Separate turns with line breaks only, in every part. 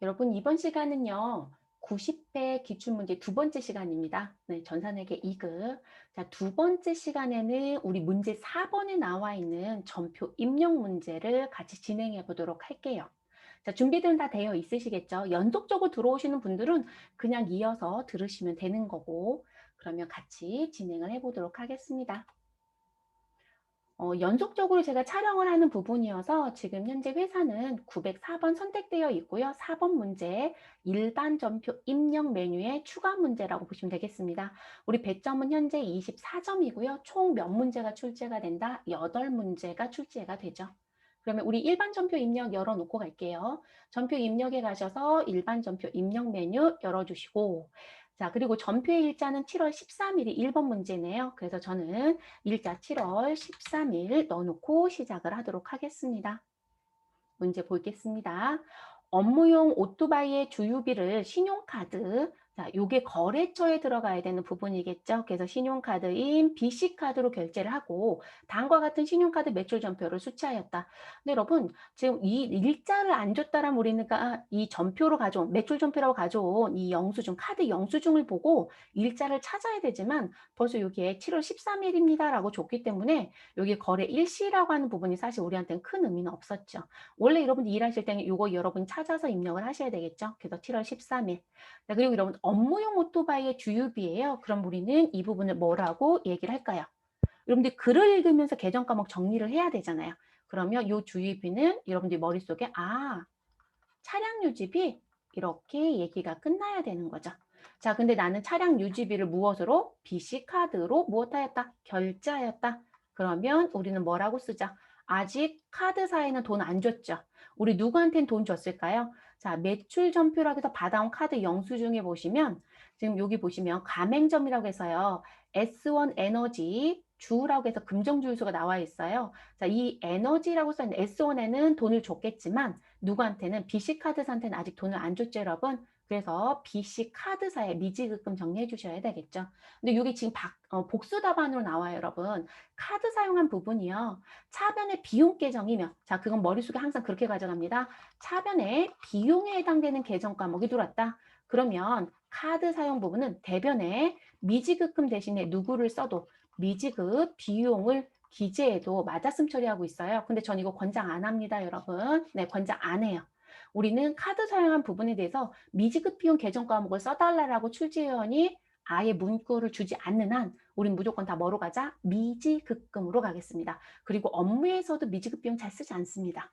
여러분, 이번 시간은요, 90회 기출문제 두 번째 시간입니다. 네, 전산회계 2급. 자, 두 번째 시간에는 우리 문제 4번에 나와 있는 전표 입력 문제를 같이 진행해 보도록 할게요. 자, 준비는 다 되어 있으시겠죠? 연속적으로 들어오시는 분들은 그냥 이어서 들으시면 되는 거고, 그러면 같이 진행을 해 보도록 하겠습니다. 연속적으로 제가 촬영을 하는 부분이어서 지금 현재 회사는 904번 선택되어 있고요. 4번 문제 일반 전표 입력 메뉴의 추가 문제라고 보시면 되겠습니다. 우리 배점은 현재 24점이고요. 총 몇 문제가 출제가 된다? 8문제가 출제가 되죠. 그러면 우리 일반 전표 입력 열어놓고 갈게요. 전표 입력에 가셔서 일반 전표 입력 메뉴 열어주시고, 자, 그리고 전표의 일자는 7월 13일이 1번 문제네요. 그래서 저는 일자 7월 13일 넣어놓고 시작을 하도록 하겠습니다. 문제 보겠습니다. 업무용 오토바이의 주유비를 신용카드, 자, 요게 거래처에 들어가야 되는 부분이겠죠. 그래서 신용카드인 BC카드로 결제를 하고 다음과 같은 신용카드 매출 전표를 수취하였다. 근데 여러분, 지금 이 일자를 안 줬다라면 우리가 이 전표로 가져온, 매출 전표라고 가져온 이 영수증, 카드 영수증을 보고 일자를 찾아야 되지만 벌써 여기에 7월 13일입니다라고 줬기 때문에 여기 거래 일시라고 하는 부분이 사실 우리한테는 큰 의미는 없었죠. 원래 여러분들 일하실 때는 이거 여러분 찾아서 입력을 하셔야 되겠죠. 그래서 7월 13일. 자, 그리고 여러분 업무용 오토바이의 주유비예요. 그럼 우리는 이 부분을 뭐라고 얘기를 할까요? 여러분들 글을 읽으면서 계정 과목 정리를 해야 되잖아요. 그러면 이 주유비는 여러분들 머릿속에 차량 유지비 이렇게 얘기가 끝나야 되는 거죠. 자, 근데 나는 차량 유지비를 무엇으로? BC카드로 무엇하였다? 결제하였다. 그러면 우리는 뭐라고 쓰자? 아직 카드사에는 돈 안 줬죠. 우리 누구한테는 돈 줬을까요? 자, 매출 전표라고 해서 받아온 카드 영수증에 보시면 지금 여기 보시면 가맹점이라고 해서요. S1 에너지 주라고 해서 금정주유소가 나와 있어요. 자, 이 에너지라고 써있는 S1에는 돈을 줬겠지만 누구한테는 BC카드사한테는 아직 돈을 안 줬죠, 여러분. 그래서 BC카드사에 미지급금 정리해 주셔야 되겠죠. 근데 이게 지금 복수 답안으로 나와요, 여러분. 카드 사용한 부분이요. 차변의 비용 계정이면, 자, 그건 머릿속에 항상 그렇게 가져갑니다. 차변의 비용에 해당되는 계정 과목이 들어왔다. 그러면 카드 사용 부분은 대변에 미지급금 대신에 누구를 써도 미지급 비용을 기재해도 맞았음 처리하고 있어요. 근데 전 이거 권장 안 합니다, 여러분. 네, 권장 안 해요. 우리는 카드 사용한 부분에 대해서 미지급 비용 계정 과목을 써달라고 출제위원이 아예 문구를 주지 않는 한 우린 무조건 다 뭐로 가자? 미지급금으로 가겠습니다. 그리고 업무에서도 미지급 비용 잘 쓰지 않습니다.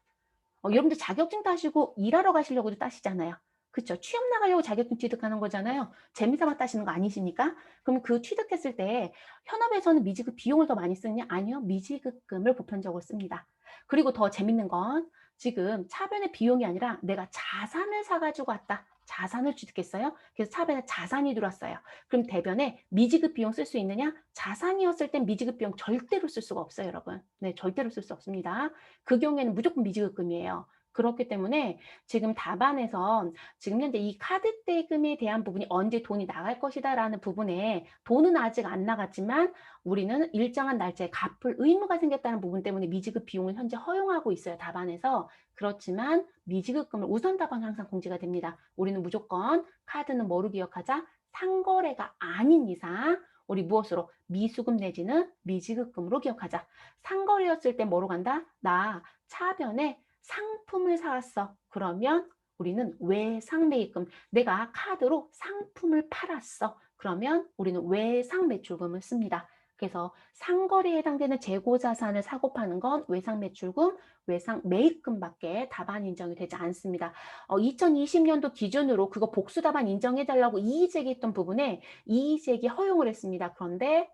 여러분들 자격증 따시고 일하러 가시려고도 따시잖아요. 그쵸? 취업 나가려고 자격증 취득하는 거잖아요. 재미삼아 따시는 거 아니십니까? 그럼 그 취득했을 때 현업에서는 미지급 비용을 더 많이 쓰느냐? 아니요. 미지급금을 보편적으로 씁니다. 그리고 더 재밌는 건 지금 차변의 비용이 아니라 내가 자산을 사가지고 왔다. 자산을 취득했어요. 그래서 차변에 자산이 들어왔어요. 그럼 대변에 미지급 비용 쓸 수 있느냐? 자산이었을 땐 미지급 비용 절대로 쓸 수가 없어요, 여러분. 네, 절대로 쓸 수 없습니다. 그 경우에는 무조건 미지급금이에요. 그렇기 때문에 지금 답안에서 지금 현재 이 카드 대금에 대한 부분이 언제 돈이 나갈 것이다라는 부분에 돈은 아직 안 나갔지만 우리는 일정한 날짜에 갚을 의무가 생겼다는 부분 때문에 미지급 비용을 현재 허용하고 있어요. 답안에서. 그렇지만 미지급금을 우선 답안 항상 공지가 됩니다. 우리는 무조건 카드는 뭐로 기억하자? 상거래가 아닌 이상 우리 무엇으로? 미수금 내지는 미지급금으로 기억하자. 상거래였을 때 뭐로 간다? 나 차변에 상품을 사왔어. 그러면 우리는 외상매입금. 내가 카드로 상품을 팔았어. 그러면 우리는 외상매출금을 씁니다. 그래서 상거래에 해당되는 재고자산을 사고 파는 건 외상매출금, 외상매입금밖에 답안 인정이 되지 않습니다. 2020년도 기준으로 그거 복수 답안 인정해달라고 이의제기했던 부분에 이의제기 허용을 했습니다. 그런데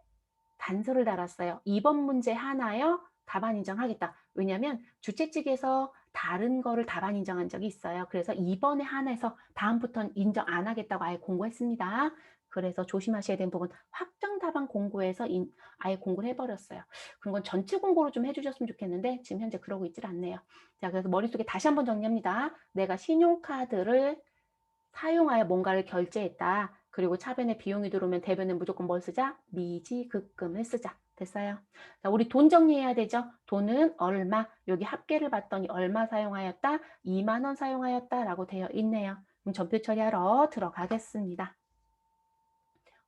단서를 달았어요. 이번 문제 하나요? 답안 인정하겠다. 왜냐하면 주최 측에서 다른 거를 답안 인정한 적이 있어요. 그래서 이번에 한해서 다음부터는 인정 안 하겠다고 아예 공고했습니다. 그래서 조심하셔야 되는 부분 확정 답안 공고에서 아예 공고를 해버렸어요. 그런 건 전체 공고로 좀 해주셨으면 좋겠는데 지금 현재 그러고 있질 않네요. 자, 그래서 머릿속에 다시 한번 정리합니다. 내가 신용카드를 사용하여 뭔가를 결제했다. 그리고 차변에 비용이 들어오면 대변에 무조건 뭘 쓰자? 미지급금을 쓰자. 됐어요. 자, 우리 돈 정리해야 되죠. 돈은 얼마, 여기 합계를 봤더니 얼마 사용하였다? 2만 원 사용하였다라고 되어 있네요. 그럼 전표 처리하러 들어가겠습니다.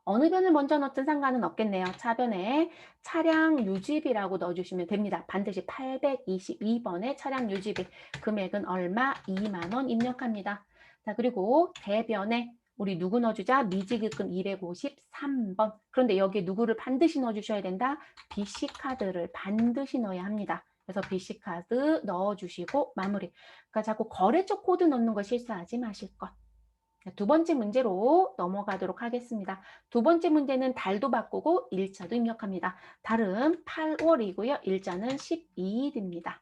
어느 변을 먼저 넣든 상관은 없겠네요. 차변에 차량 유지비라고 넣어주시면 됩니다. 반드시 822번에 차량 유지비, 금액은 얼마? 2만 원 입력합니다. 자, 그리고 대변에 우리 누구 넣어주자? 미지급금 253번. 그런데 여기에 누구를 반드시 넣어주셔야 된다? BC카드를 반드시 넣어야 합니다. 그래서 BC카드 넣어주시고 마무리. 그러니까 자꾸 거래처 코드 넣는 거 실수하지 마실 것. 두 번째 문제로 넘어가도록 하겠습니다. 두 번째 문제는 달도 바꾸고 일자도 입력합니다. 달은 8월이고요. 일자는 12일입니다.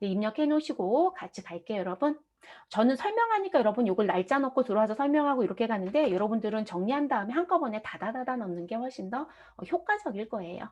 입력해 놓으시고 같이 갈게요, 여러분. 저는 설명하니까 여러분 이걸 날짜 넣고 들어와서 설명하고 이렇게 가는데 여러분들은 정리한 다음에 한꺼번에 다다다다 넣는 게 훨씬 더 효과적일 거예요.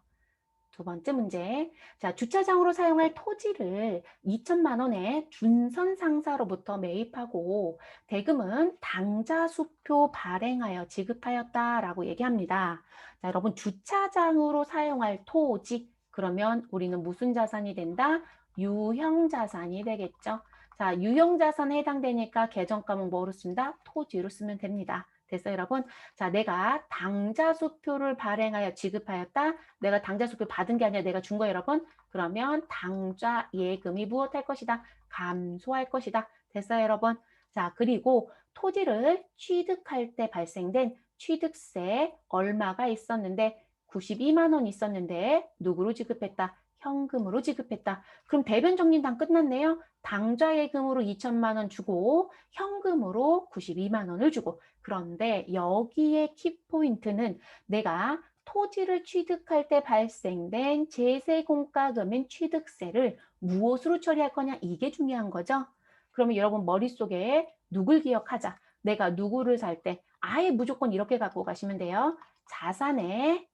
두 번째 문제. 자, 주차장으로 사용할 토지를 2천만 원에 준선 상사로부터 매입하고 대금은 당좌 수표 발행하여 지급하였다라고 얘기합니다. 자, 여러분 주차장으로 사용할 토지 그러면 우리는 무슨 자산이 된다? 유형 자산이 되겠죠. 자, 유형 자산에 해당되니까 계정값은 뭐로 쓴다? 토지로 쓰면 됩니다. 됐어요, 여러분? 자, 내가 당좌 수표를 발행하여 지급하였다. 내가 당좌 수표 받은 게 아니라 내가 준 거예요, 여러분. 그러면 당좌 예금이 무엇할 것이다? 감소할 것이다. 됐어요, 여러분? 자, 그리고 토지를 취득할 때 발생된 취득세 얼마가 있었는데 92만 원 있었는데 누구로 지급했다? 현금으로 지급했다. 그럼 대변 정리 다 끝났네요. 당좌 예금으로 2천만 원 주고 현금으로 92만 원을 주고 그런데 여기에 키포인트는 내가 토지를 취득할 때 발생된 제세공과금인 취득세를 무엇으로 처리할 거냐 이게 중요한 거죠. 그러면 여러분 머릿속에 누굴 기억하자. 내가 누구를 살 때 아예 무조건 이렇게 갖고 가시면 돼요. 자산의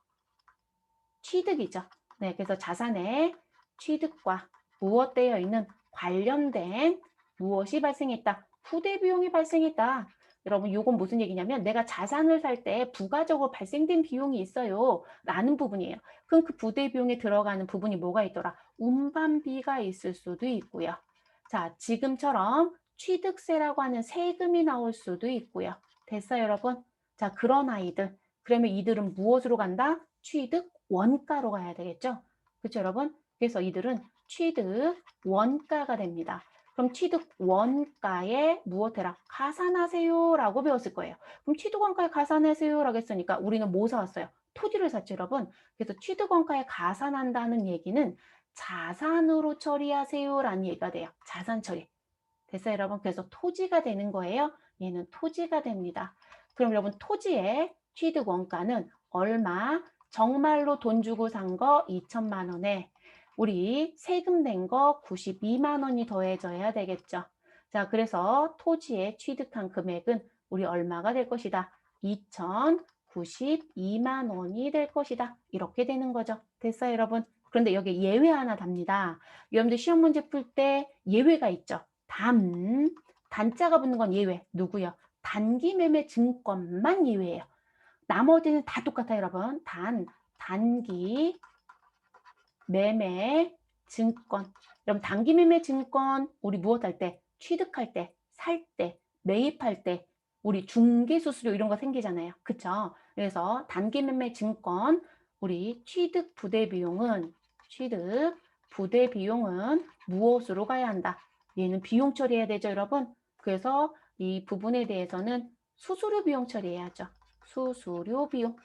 취득이죠. 네, 그래서 자산의 취득과 무엇되어 있는 관련된 무엇이 발생했다. 후대 비용이 발생했다. 여러분 이건 무슨 얘기냐면 내가 자산을 살 때 부가적으로 발생된 비용이 있어요. 라는 부분이에요. 그럼 그 부대 비용에 들어가는 부분이 뭐가 있더라? 운반비가 있을 수도 있고요. 자, 지금처럼 취득세라고 하는 세금이 나올 수도 있고요. 됐어요, 여러분? 자, 그런 아이들. 그러면 이들은 무엇으로 간다? 취득 원가로 가야 되겠죠? 그렇죠, 여러분? 그래서 이들은 취득 원가가 됩니다. 그럼 취득 원가에 무엇해라? 가산하세요라고 배웠을 거예요. 그럼 취득 원가에 가산하세요라고 했으니까 우리는 뭐 사왔어요? 토지를 샀죠, 여러분. 그래서 취득 원가에 가산한다는 얘기는 자산으로 처리하세요라는 얘기가 돼요. 자산 처리. 됐어요, 여러분? 그래서 토지가 되는 거예요. 얘는 토지가 됩니다. 그럼 여러분 토지의 취득 원가는 얼마? 정말로 돈 주고 산 거 2천만 원에 우리 세금 낸 거 92만 원이 더해져야 되겠죠. 자, 그래서 토지에 취득한 금액은 우리 얼마가 될 것이다? 2,092만 원이 될 것이다. 이렇게 되는 거죠. 됐어요, 여러분? 그런데 여기 예외 하나 답니다. 여러분들 시험 문제 풀 때 예외가 있죠. 단자가 붙는 건 예외. 누구요? 단기 매매 증권만 예외예요. 나머지는 다 똑같아요, 여러분. 단기 매매 증권. 여러분, 단기 매매 증권, 우리 무엇 할 때? 취득할 때, 살 때, 매입할 때, 우리 중개 수수료 이런 거 생기잖아요. 그쵸? 그래서 단기 매매 증권, 우리 취득 부대 비용은 무엇으로 가야 한다? 얘는 비용 처리해야 되죠, 여러분? 그래서 이 부분에 대해서는 수수료 비용 처리해야죠. 수수료 비용.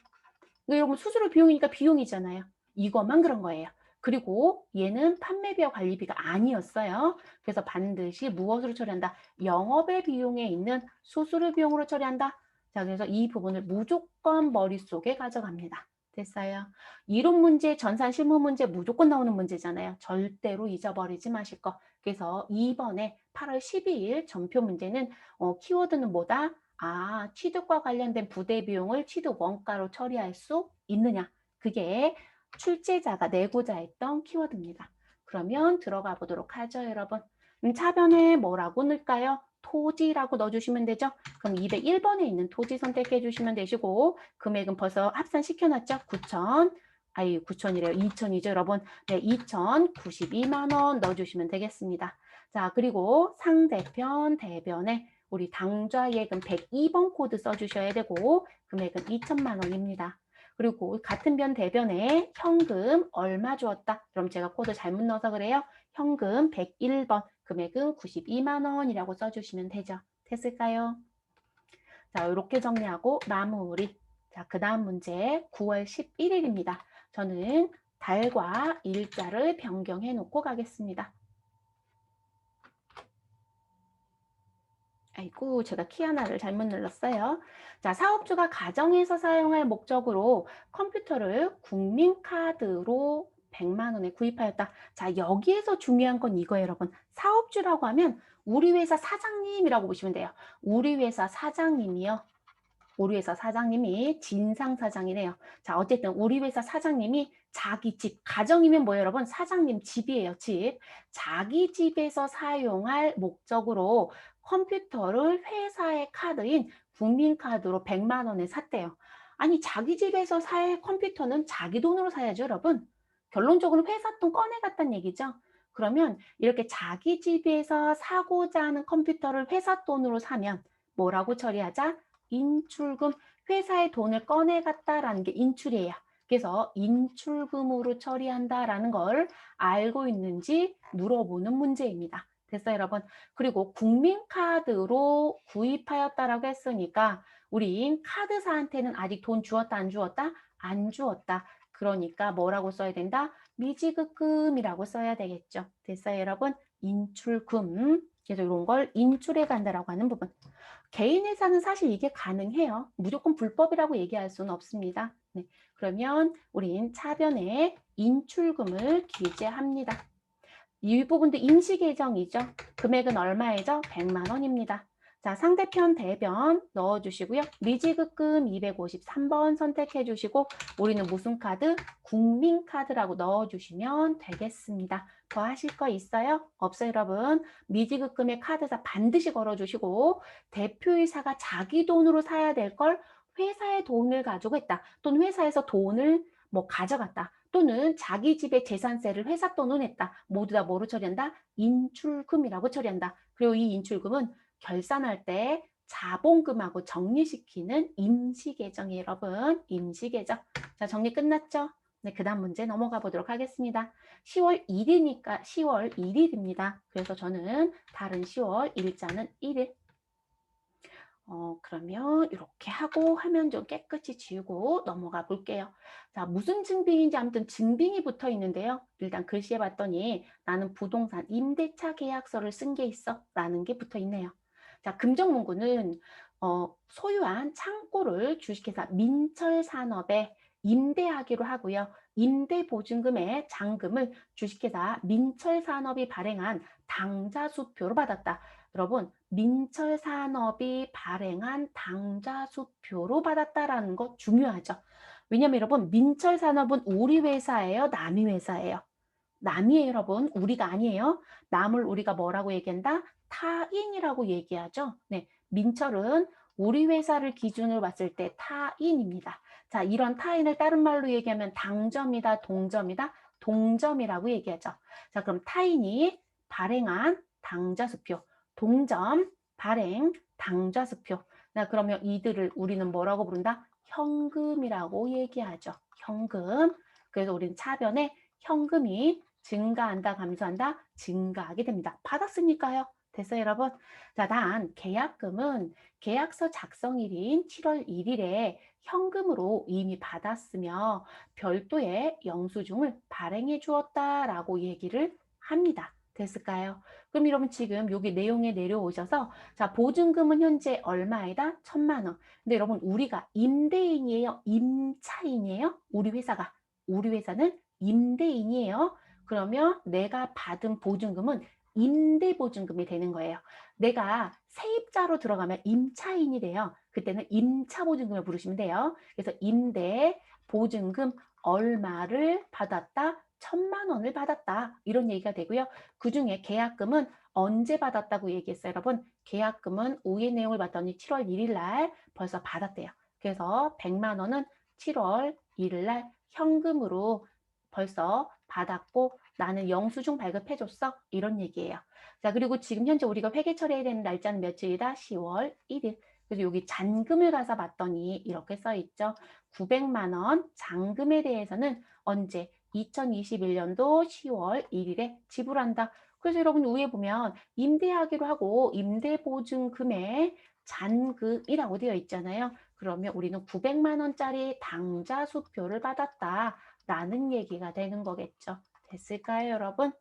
여러분 수수료 비용이니까 비용이잖아요. 이것만 그런 거예요. 그리고 얘는 판매비와 관리비가 아니었어요. 그래서 반드시 무엇으로 처리한다? 영업의 비용에 있는 수수료 비용으로 처리한다. 자, 그래서 이 부분을 무조건 머릿속에 가져갑니다. 됐어요. 이론 문제, 전산 실무 문제 무조건 나오는 문제잖아요. 절대로 잊어버리지 마실 거. 그래서 2번에 8월 12일 전표 문제는 키워드는 뭐다? 아, 취득과 관련된 부대 비용을 취득 원가로 처리할 수 있느냐? 그게 출제자가 내고자 했던 키워드입니다. 그러면 들어가 보도록 하죠, 여러분. 차변에 뭐라고 넣을까요? 토지라고 넣어주시면 되죠. 그럼 201번에 있는 토지 선택해 주시면 되시고 금액은 벌써 합산시켜놨죠. 9천 아이 9천이래요. 2천이죠, 여러분. 네, 2,092만 원 넣어주시면 되겠습니다. 자, 그리고 상대편 대변에 우리 당좌 예금 102번 코드 써주셔야 되고 금액은 2천만 원입니다. 그리고 같은 변 대변에 현금 얼마 주었다. 그럼 제가 코드 잘못 넣어서 그래요. 현금 101번, 금액은 92만 원이라고 써주시면 되죠. 됐을까요? 자, 이렇게 정리하고 마무리. 자, 그 다음 문제 9월 11일입니다. 저는 달과 일자를 변경해 놓고 가겠습니다. 아이고, 제가 키 하나를 잘못 눌렀어요. 자, 사업주가 가정에서 사용할 목적으로 컴퓨터를 국민카드로 100만 원에 구입하였다. 자, 여기에서 중요한 건 이거예요, 여러분. 사업주라고 하면 우리 회사 사장님이라고 보시면 돼요. 우리 회사 사장님이요. 우리 회사 사장님이 진상 사장이래요. 자, 어쨌든 우리 회사 사장님이 자기 집, 가정이면 뭐예요, 여러분? 사장님 집이에요, 집. 자기 집에서 사용할 목적으로 컴퓨터를 회사의 카드인 국민카드로 100만 원에 샀대요. 아니, 자기 집에서 살 컴퓨터는 자기 돈으로 사야죠, 여러분. 결론적으로 회사 돈 꺼내갔다는 얘기죠. 그러면 이렇게 자기 집에서 사고자 하는 컴퓨터를 회사 돈으로 사면 뭐라고 처리하자? 인출금, 회사의 돈을 꺼내갔다라는 게 인출이에요. 그래서 인출금으로 처리한다라는 걸 알고 있는지 물어보는 문제입니다. 됐어요, 여러분? 그리고 국민카드로 구입하였다라고 했으니까 우리 카드사한테는 아직 돈 주었다, 안 주었다? 안 주었다. 그러니까 뭐라고 써야 된다? 미지급금이라고 써야 되겠죠. 됐어요, 여러분? 인출금. 그래서 이런 걸 인출해 간다라고 하는 부분. 개인 회사는 사실 이게 가능해요. 무조건 불법이라고 얘기할 수는 없습니다. 네, 그러면 우린 차변에 인출금을 기재합니다. 이 부분도 임시계정이죠. 금액은 얼마이죠? 100만 원입니다. 자, 상대편 대변 넣어주시고요. 미지급금 253번 선택해 주시고 우리는 무슨 카드? 국민카드라고 넣어주시면 되겠습니다. 더 하실 거 있어요? 없어요, 여러분? 미지급금의 카드사 반드시 걸어주시고 대표이사가 자기 돈으로 사야 될 걸 회사의 돈을 가지고 했다. 또는 회사에서 돈을 뭐 가져갔다. 또는 자기 집에 재산세를 회사 돈으로 냈다. 모두 다 뭐로 처리한다? 인출금이라고 처리한다. 그리고 이 인출금은 결산할 때 자본금하고 정리시키는 임시계정이에요, 여러분. 임시계정. 자, 정리 끝났죠? 네, 그 다음 문제 넘어가 보도록 하겠습니다. 10월 1일이니까 10월 1일입니다. 그래서 저는 다른 10월 일자는 1일. 그러면 이렇게 하고 화면 좀 깨끗이 지우고 넘어가 볼게요. 자, 무슨 증빙인지 아무튼 증빙이 붙어 있는데요. 일단 글씨에 봤더니 나는 부동산 임대차 계약서를 쓴 게 있어 라는 게 붙어 있네요. 자, 금정문구는 소유한 창고를 주식회사 민철산업에 임대하기로 하고요. 임대보증금의 잔금을 주식회사 민철산업이 발행한 당좌수표로 받았다. 여러분, 민철산업이 발행한 당좌수표로 받았다라는 거 중요하죠. 왜냐면 여러분, 민철산업은 우리 회사예요, 남이 회사예요? 남이에요, 여러분. 우리가 아니에요. 남을 우리가 뭐라고 얘기한다? 타인이라고 얘기하죠. 네, 민철은 우리 회사를 기준으로 봤을 때 타인입니다. 자, 이런 타인을 다른 말로 얘기하면 당점이다, 동점이다, 동점이라고 얘기하죠. 자, 그럼 타인이 발행한 당좌수표, 동점, 발행, 당좌수표. 나 그러면 이들을 우리는 뭐라고 부른다? 현금이라고 얘기하죠. 현금. 그래서 우리는 차변에 현금이 증가한다, 감소한다, 증가하게 됩니다. 받았으니까요. 됐어요, 여러분? 자, 단 계약금은 계약서 작성일인 7월 1일에 현금으로 이미 받았으며 별도의 영수증을 발행해 주었다라고 얘기를 합니다. 됐을까요? 그럼 여러분 지금 여기 내용에 내려오셔서 자, 보증금은 현재 얼마이다? 1,000만 원. 근데 여러분 우리가 임대인이에요? 임차인이에요? 우리 회사는 임대인이에요. 그러면 내가 받은 보증금은 임대보증금이 되는 거예요. 내가 세입자로 들어가면 임차인이 돼요. 그때는 임차보증금을 부르시면 돼요. 그래서 임대보증금 얼마를 받았다? 1,000만 원을 받았다. 이런 얘기가 되고요. 그중에 계약금은 언제 받았다고 얘기했어요, 여러분? 계약금은 우의 내용을 봤더니 7월 1일 날 벌써 받았대요. 그래서 100만 원은 7월 1일 날 현금으로 벌써 받았고 나는 영수증 발급해 줬어. 이런 얘기예요. 자, 그리고 지금 현재 우리가 회계 처리해야 되는 날짜는 며칠이다? 10월 1일. 그래서 여기 잔금을 가서 봤더니 이렇게 써 있죠. 900만 원 잔금에 대해서는 언제? 2021년도 10월 1일에 지불한다. 그래서 여러분 위에 보면 임대하기로 하고 임대보증금의 잔금이라고 되어 있잖아요. 그러면 우리는 900만 원짜리 당좌 수표를 받았다라는 얘기가 되는 거겠죠. 됐을까요, 여러분?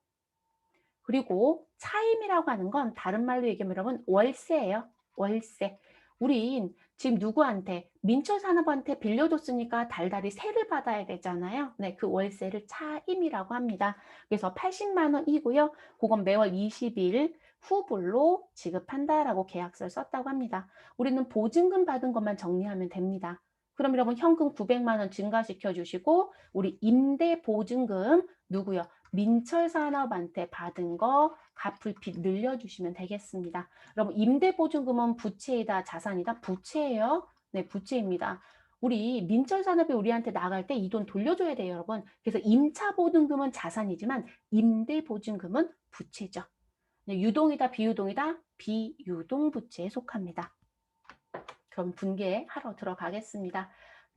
그리고 차임이라고 하는 건 다른 말로 얘기하면 여러분 월세예요. 월세. 우린 지금 누구한테 민철산업한테 빌려줬으니까 달달이 세를 받아야 되잖아요. 네, 그 월세를 차임이라고 합니다. 그래서 80만 원이고요. 그건 매월 20일 후불로 지급한다라고 계약서를 썼다고 합니다. 우리는 보증금 받은 것만 정리하면 됩니다. 그럼 여러분 현금 900만 원 증가시켜 주시고 우리 임대 보증금 누구요? 민철산업한테 받은 거 갚을빚 늘려주시면 되겠습니다. 여러분 임대보증금은 부채이다 자산이다? 부채예요. 네, 부채입니다. 우리 민철산업이 우리한테 나갈 때 이 돈 돌려줘야 돼요, 여러분. 그래서 임차보증금은 자산이지만 임대보증금은 부채죠. 네, 유동이다 비유동이다? 비유동 부채에 속합니다. 그럼 분개하러 들어가겠습니다.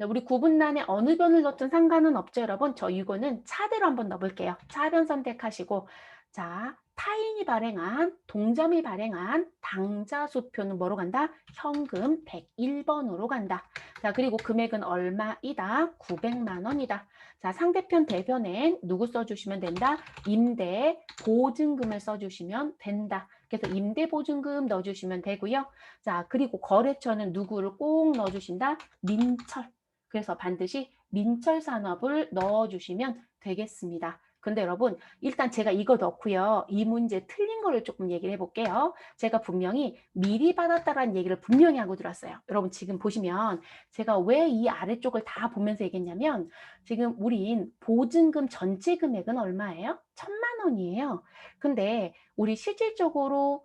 우리 구분란에 어느 변을 넣든 상관은 없죠, 여러분. 저 이거는 차대로 한번 넣어볼게요. 차변 선택하시고 자, 타인이 발행한, 동점이 발행한 당좌수표는 뭐로 간다? 현금 101번으로 간다. 자, 그리고 금액은 얼마이다? 900만 원이다. 자, 상대편 대변엔 누구 써주시면 된다? 임대 보증금을 써주시면 된다. 그래서 임대 보증금 넣어주시면 되고요. 자, 그리고 거래처는 누구를 꼭 넣어주신다? 민철. 그래서 반드시 민철산업을 넣어주시면 되겠습니다. 근데 여러분 일단 제가 이거 넣고요. 이 문제 틀린 거를 조금 얘기를 해볼게요. 제가 분명히 미리 받았다라는 얘기를 분명히 하고 들었어요. 여러분 지금 보시면 제가 왜 이 아래쪽을 다 보면서 얘기했냐면 지금 우린 보증금 전체 금액은 얼마예요? 1,000만 원이에요. 근데 우리 실질적으로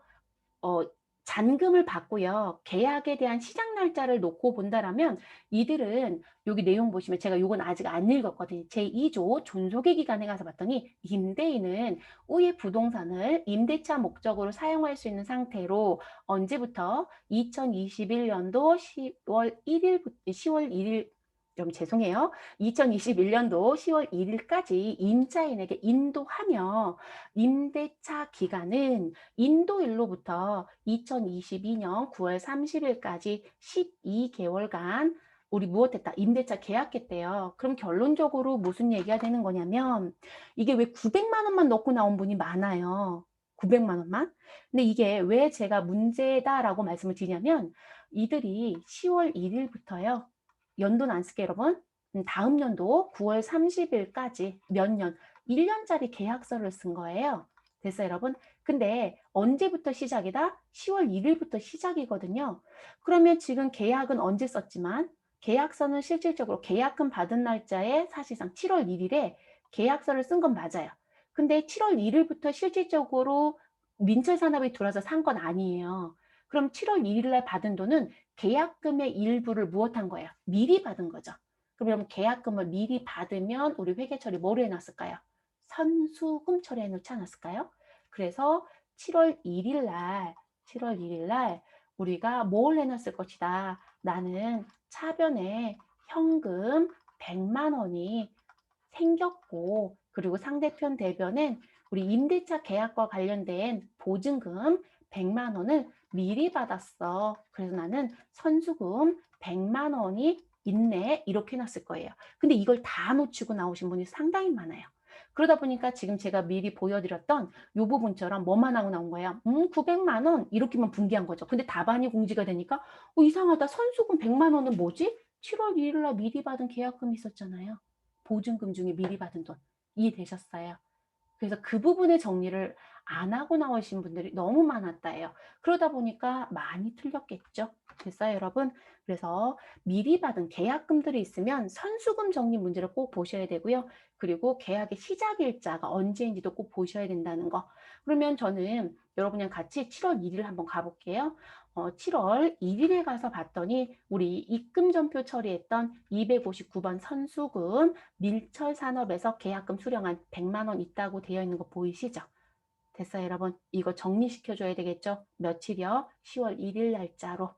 잔금을 받고요. 계약에 대한 시작 날짜를 놓고 본다라면 이들은 여기 내용 보시면 제가 요건 아직 안 읽었거든요. 제2조 존속의 기간에 가서 봤더니 임대인은 우의 부동산을 임대차 목적으로 사용할 수 있는 상태로 언제부터 2021년도 10월 1일 좀 죄송해요. 2021년도 10월 1일까지 임차인에게 인도하며 임대차 기간은 인도일로부터 2022년 9월 30일까지 12개월간 우리 무엇했다? 임대차 계약했대요. 그럼 결론적으로 무슨 얘기가 되는 거냐면 이게 왜 900만 원만 넣고 나온 분이 많아요. 900만 원만? 근데 이게 왜 제가 문제다라고 말씀을 드리냐면 이들이 10월 1일부터요. 연도는 안 쓸게요, 여러분. 다음 연도 9월 30일까지 몇 년? 1년짜리 계약서를 쓴 거예요. 됐어요, 여러분? 근데 언제부터 시작이다? 10월 1일부터 시작이거든요. 그러면 지금 계약은 언제 썼지만 계약서는 실질적으로 계약금 받은 날짜에 사실상 7월 1일에 계약서를 쓴 건 맞아요. 근데 7월 1일부터 실질적으로 민철산업이 들어와서 산 건 아니에요. 그럼 7월 1일 날 받은 돈은 계약금의 일부를 무엇한 거예요? 미리 받은 거죠. 그럼 계약금을 미리 받으면 우리 회계처리 뭐로 해놨을까요? 선수금 처리해 놓지 않았을까요? 그래서 7월 1일 날, 7월 1일 날 우리가 뭘 해놨을 것이다. 나는 차변에 현금 100만 원이 생겼고 그리고 상대편 대변엔 우리 임대차 계약과 관련된 보증금 100만 원을 미리 받았어. 그래서 나는 선수금 100만 원이 있네. 이렇게 해놨을 거예요. 근데 이걸 다 놓치고 나오신 분이 상당히 많아요. 그러다 보니까 지금 제가 미리 보여드렸던 이 부분처럼 뭐만 하고 나온 거예요? 900만 원 이렇게만 분기한 거죠. 근데 답안이 공지가 되니까 이상하다. 선수금 100만 원은 뭐지? 7월 1일 날 미리 받은 계약금이 있었잖아요. 보증금 중에 미리 받은 돈. 이해되셨어요? 그래서 그 부분의 정리를 안 하고 나오신 분들이 너무 많았다예요. 그러다 보니까 많이 틀렸겠죠. 됐어요, 여러분? 그래서 미리 받은 계약금들이 있으면 선수금 적립 문제를 꼭 보셔야 되고요. 그리고 계약의 시작 일자가 언제인지도 꼭 보셔야 된다는 거. 그러면 저는 여러분이랑 같이 7월 1일 한번 가볼게요. 7월 1일에 가서 봤더니 우리 입금 전표 처리했던 259번 선수금 밀철산업에서 계약금 수령한 100만 원 있다고 되어 있는 거 보이시죠? 됐어요, 여러분. 이거 정리시켜줘야 되겠죠? 며칠이요? 10월 1일 날짜로.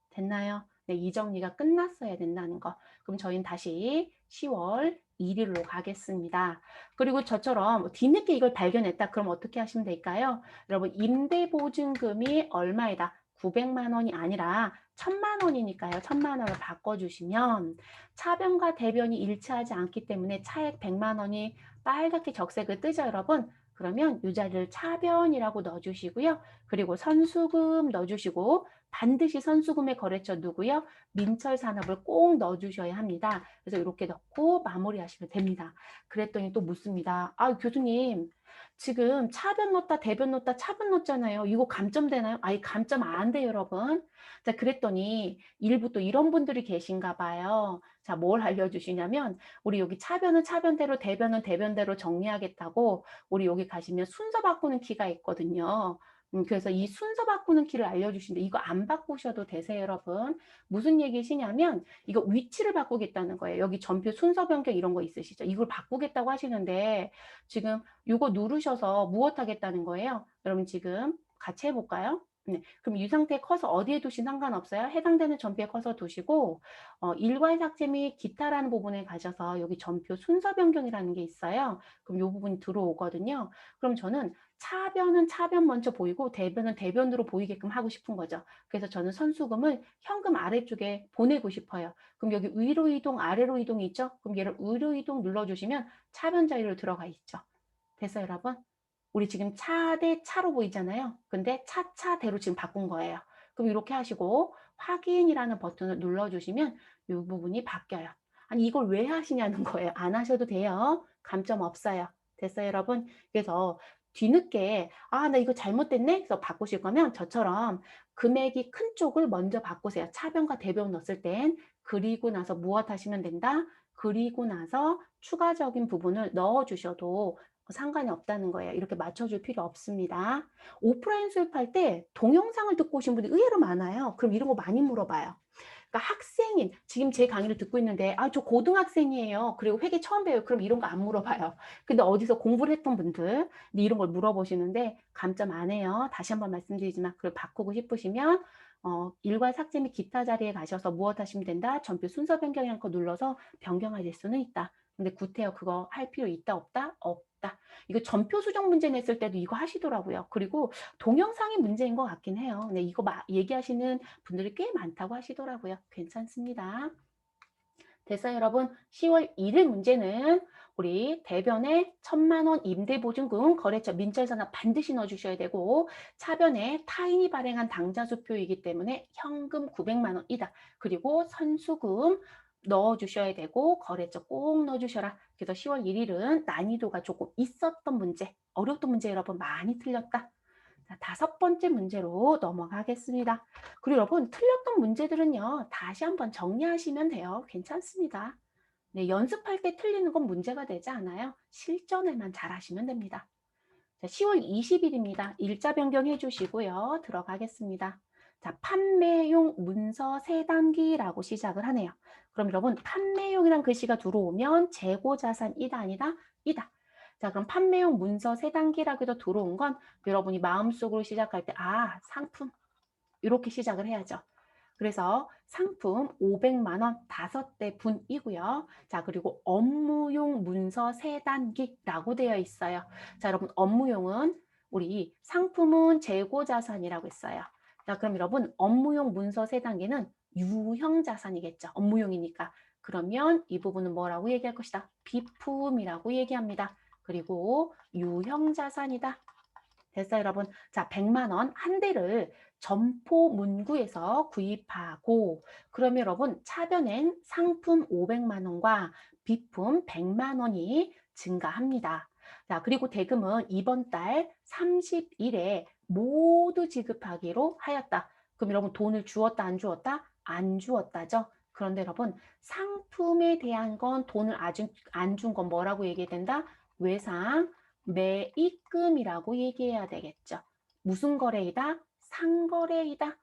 됐나요? 네, 이 정리가 끝났어야 된다는 거. 그럼 저희는 다시 10월 1일로 가겠습니다. 그리고 저처럼 뒤늦게 이걸 발견했다. 그럼 어떻게 하시면 될까요? 여러분, 임대보증금이 얼마이다? 900만 원이 아니라 1000만 원이니까요. 1000만 원을 바꿔주시면 차변과 대변이 일치하지 않기 때문에 차액 100만 원이 빨갛게 적색을 뜨죠, 여러분? 그러면 이 자리를 차변이라고 넣어주시고요. 그리고 선수금 넣어주시고 반드시 선수금의 거래처 누구요? 민철산업을 꼭 넣어주셔야 합니다. 그래서 이렇게 넣고 마무리하시면 됩니다. 그랬더니 또 묻습니다. 아, 교수님, 지금 차변 넣었다, 대변 넣었다, 차변 넣었잖아요. 이거 감점 되나요? 아니, 감점 안 돼요, 여러분. 자, 그랬더니 일부 또 이런 분들이 계신가 봐요. 자, 뭘 알려주시냐면 우리 여기 차변은 차변대로, 대변은 대변대로 정리하겠다고 우리 여기 가시면 순서 바꾸는 키가 있거든요. 그래서 이 순서 바꾸는 키를 알려주시는데 이거 안 바꾸셔도 되세요, 여러분. 무슨 얘기시냐면 이거 위치를 바꾸겠다는 거예요. 여기 전표 순서 변경 이런 거 있으시죠? 이걸 바꾸겠다고 하시는데 지금 이거 누르셔서 무엇 하겠다는 거예요? 여러분 지금 같이 해볼까요? 네, 그럼 이 상태 커서 어디에 두신 상관없어요. 해당되는 전표에 커서 두시고 일괄 삭제 및 기타라는 부분에 가셔서 여기 전표 순서 변경이라는 게 있어요. 그럼 이 부분이 들어오거든요. 그럼 저는 차변은 차변 먼저 보이고 대변은 대변으로 보이게끔 하고 싶은 거죠. 그래서 저는 선수금을 현금 아래쪽에 보내고 싶어요. 그럼 여기 위로 이동, 아래로 이동이 있죠? 그럼 얘를 위로 이동 눌러주시면 차변 자리로 들어가 있죠. 됐어요, 여러분? 우리 지금 차 대 차로 보이잖아요. 근데 차차대로 지금 바꾼 거예요. 그럼 이렇게 하시고 확인이라는 버튼을 눌러주시면 이 부분이 바뀌어요. 아니 이걸 왜 하시냐는 거예요. 안 하셔도 돼요. 감점 없어요. 됐어요, 여러분? 그래서 뒤늦게 아, 나 이거 잘못됐네? 그래서 바꾸실 거면 저처럼 금액이 큰 쪽을 먼저 바꾸세요. 차변과 대변 넣었을 땐 그리고 나서 무엇 하시면 된다? 그리고 나서 추가적인 부분을 넣어주셔도 상관이 없다는 거예요. 이렇게 맞춰줄 필요 없습니다. 오프라인 수업할 때 동영상을 듣고 오신 분들이 의외로 많아요. 그럼 이런 거 많이 물어봐요. 그러니까 학생인, 지금 제 강의를 듣고 있는데, 아, 저 고등학생이에요. 그리고 회계 처음 배워요. 그럼 이런 거 안 물어봐요. 근데 어디서 공부를 했던 분들, 근데 이런 걸 물어보시는데, 감점 안 해요. 다시 한번 말씀드리지만, 그걸 바꾸고 싶으시면, 일괄 삭제 및 기타 자리에 가셔서 무엇 하시면 된다? 전표 순서 변경이란 거 눌러서 변경하실 수는 있다. 근데 구태여 그거 할 필요 있다 없다? 없다. 이거 전표 수정 문제 냈을 때도 이거 하시더라고요. 그리고 동영상이 문제인 것 같긴 해요. 네, 이거 얘기하시는 분들이 꽤 많다고 하시더라고요. 괜찮습니다. 됐어요, 여러분? 10월 1일 문제는 우리 대변에 1000만 원 임대보증금 거래처 민철산업 반드시 넣어주셔야 되고 차변에 타인이 발행한 당좌수표이기 때문에 현금 900만 원이다. 그리고 선수금 넣어주셔야 되고 거래처 꼭 넣어주셔라. 그래서 10월 1일은 난이도가 조금 있었던 문제, 어려웠던 문제 여러분 많이 틀렸다. 자, 5번째 문제로 넘어가겠습니다. 그리고 여러분 틀렸던 문제들은요. 다시 한번 정리하시면 돼요. 괜찮습니다. 네, 연습할 때 틀리는 건 문제가 되지 않아요. 실전에만 잘하시면 됩니다. 자, 10월 20일입니다. 일자 변경해 주시고요. 들어가겠습니다. 자, 판매용 문서 3단기라고 시작을 하네요. 그럼 여러분 판매용이란 글씨가 들어오면 재고자산이다 아니다? 이다. 자, 그럼 판매용 문서 3단기라고 해서 들어온 건 여러분이 마음속으로 시작할 때 아, 상품 이렇게 시작을 해야죠. 그래서 상품 500만 원 5대 분이고요. 자, 그리고 업무용 문서 3단기라고 되어 있어요. 자, 여러분 업무용은 우리 상품은 재고자산이라고 했어요. 자, 그럼 여러분 업무용 문서 3단계는 유형자산이겠죠. 업무용이니까. 그러면 이 부분은 뭐라고 얘기할 것이다? 비품이라고 얘기합니다. 그리고 유형자산이다. 됐어요, 여러분. 자, 100만 원 한 대를 점포 문구에서 구입하고 그러면 여러분 차변엔 상품 500만 원과 비품 100만 원이 증가합니다. 자, 그리고 대금은 이번 달 30일에 모두 지급하기로 하였다. 그럼 여러분 돈을 주었다, 안 주었다? 안 주었다죠. 그런데 여러분 상품에 대한 건 돈을 안 준 건 뭐라고 얘기해야 된다? 외상 매입금이라고 얘기해야 되겠죠. 무슨 거래이다? 상거래이다.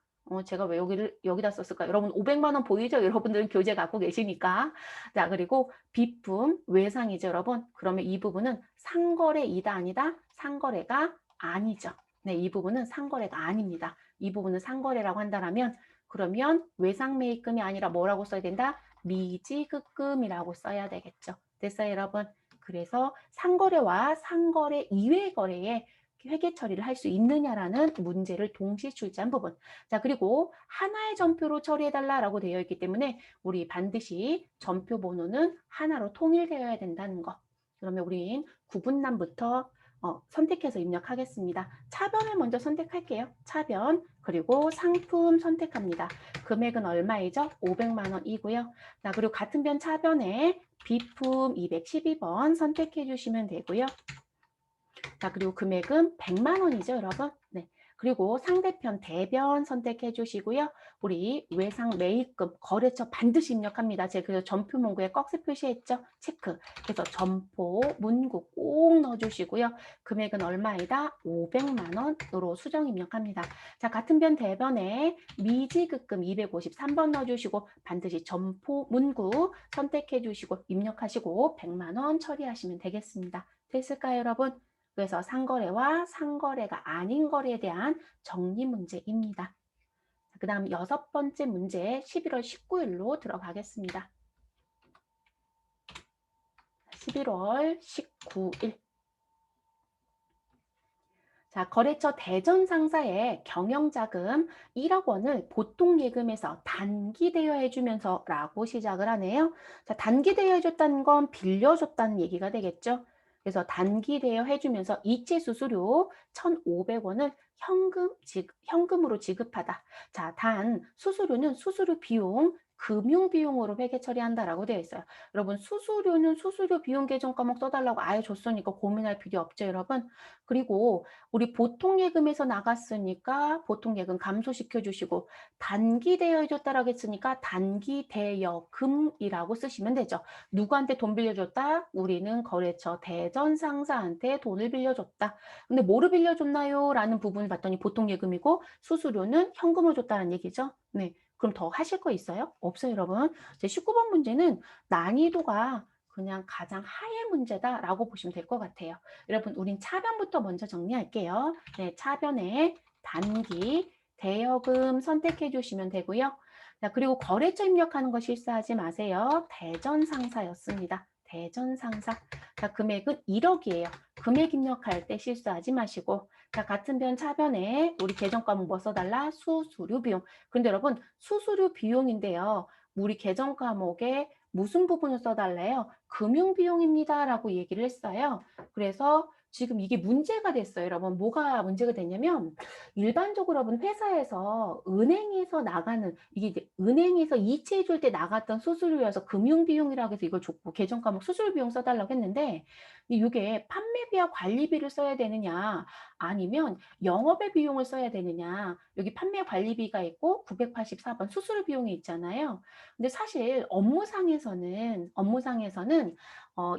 제가 왜 여기다 썼을까? 여러분 500만 원 보이죠? 여러분들은 교재 갖고 계시니까. 자, 그리고 비품 외상이죠, 여러분. 그러면 이 부분은 상거래이다 아니다? 상거래가 아니죠. 네, 이 부분은 상거래가 아닙니다. 이 부분은 상거래라고 한다면 그러면 외상매입금이 아니라 뭐라고 써야 된다? 미지급금이라고 써야 되겠죠. 됐어요, 여러분? 그래서 상거래와 상거래 이외의 거래에 회계 처리를 할 수 있느냐라는 문제를 동시에 출제한 부분. 자, 그리고 하나의 전표로 처리해달라라고 되어 있기 때문에 우리 반드시 전표 번호는 하나로 통일되어야 된다는 거. 그러면 우린 구분란부터 선택해서 입력하겠습니다. 차변을 먼저 선택할게요. 차변, 그리고 상품 선택합니다. 금액은 얼마이죠? 500만 원이고요. 자, 그리고 같은 변 차변에 비품 212번 선택해 주시면 되고요. 자, 그리고 금액은 100만 원이죠, 여러분. 네. 그리고 상대편 대변 선택해 주시고요. 우리 외상 매입금 거래처 반드시 입력합니다. 제가 그래서 전표 문구에 꺽쇠 표시했죠? 체크. 그래서 점포 문구 꼭 넣어주시고요. 금액은 얼마이다? 500만 원으로 수정 입력합니다. 자, 같은 변 대변에 미지급금 253번 넣어주시고 반드시 점포 문구 선택해 주시고 입력하시고 100만 원 처리하시면 되겠습니다. 됐을까요, 여러분? 그래서 상거래와 상거래가 아닌 거래에 대한 정리 문제입니다. 그 다음 6번째 문제 11월 19일로 들어가겠습니다. 11월 19일. 자, 거래처 대전 상사의 경영자금 1억 원을 보통예금에서 단기 대여해주면서 라고 시작을 하네요. 자, 단기 대여해줬다는 건 빌려줬다는 얘기가 되겠죠. 그래서 단기 대여해주면서 이체 수수료 1,500원을 현금으로 지급하다. 자, 단 수수료는 수수료 비용, 금융 비용으로 회계 처리한다라고 되어 있어요. 여러분 수수료는 수수료 비용 계정 과목 써달라고 아예 줬으니까 고민할 필요 없죠, 여러분. 그리고 우리 보통예금에서 나갔으니까 보통예금 감소시켜 주시고 단기 대여해줬다라고 했으니까 단기 대여금이라고 쓰시면 되죠. 누구한테 돈 빌려줬다? 우리는 거래처 대전 상사한테 돈을 빌려줬다. 근데 뭐를 빌려줬나요? 라는 부분을 봤더니 보통예금이고 수수료는 현금으로 줬다는 얘기죠. 네. 그럼 더 하실 거 있어요? 없어요, 여러분. 제 19번 문제는 난이도가 그냥 가장 하의 문제다라고 보시면 될 것 같아요. 여러분, 우린 차변부터 먼저 정리할게요. 네, 차변에 단기, 대여금 선택해 주시면 되고요. 자, 그리고 거래처 입력하는 거 실수하지 마세요. 대전상사였습니다. 대전상사. 자, 금액은 1억이에요. 금액 입력할 때 실수하지 마시고. 자, 같은 변 차변에 우리 계정 과목 뭐 써달라? 수수료 비용. 근데 여러분, 수수료 비용인데요. 우리 계정 과목에 무슨 부분을 써달래요? 금융비용입니다. 라고 얘기를 했어요. 그래서 지금 이게 문제가 됐어요. 여러분, 뭐가 문제가 됐냐면 일반적으로 여러분 회사에서 은행에서 나가는 이게 이제 은행에서 이체해 줄 때 나갔던 수수료여서 금융비용이라고 해서 이걸 줬고 계정 과목 수수료 비용 써달라고 했는데 이게 판매비와 관리비를 써야 되느냐 아니면 영업의 비용을 써야 되느냐 여기 판매 관리비가 있고 984번 수수료 비용이 있잖아요. 근데 사실 업무상에서는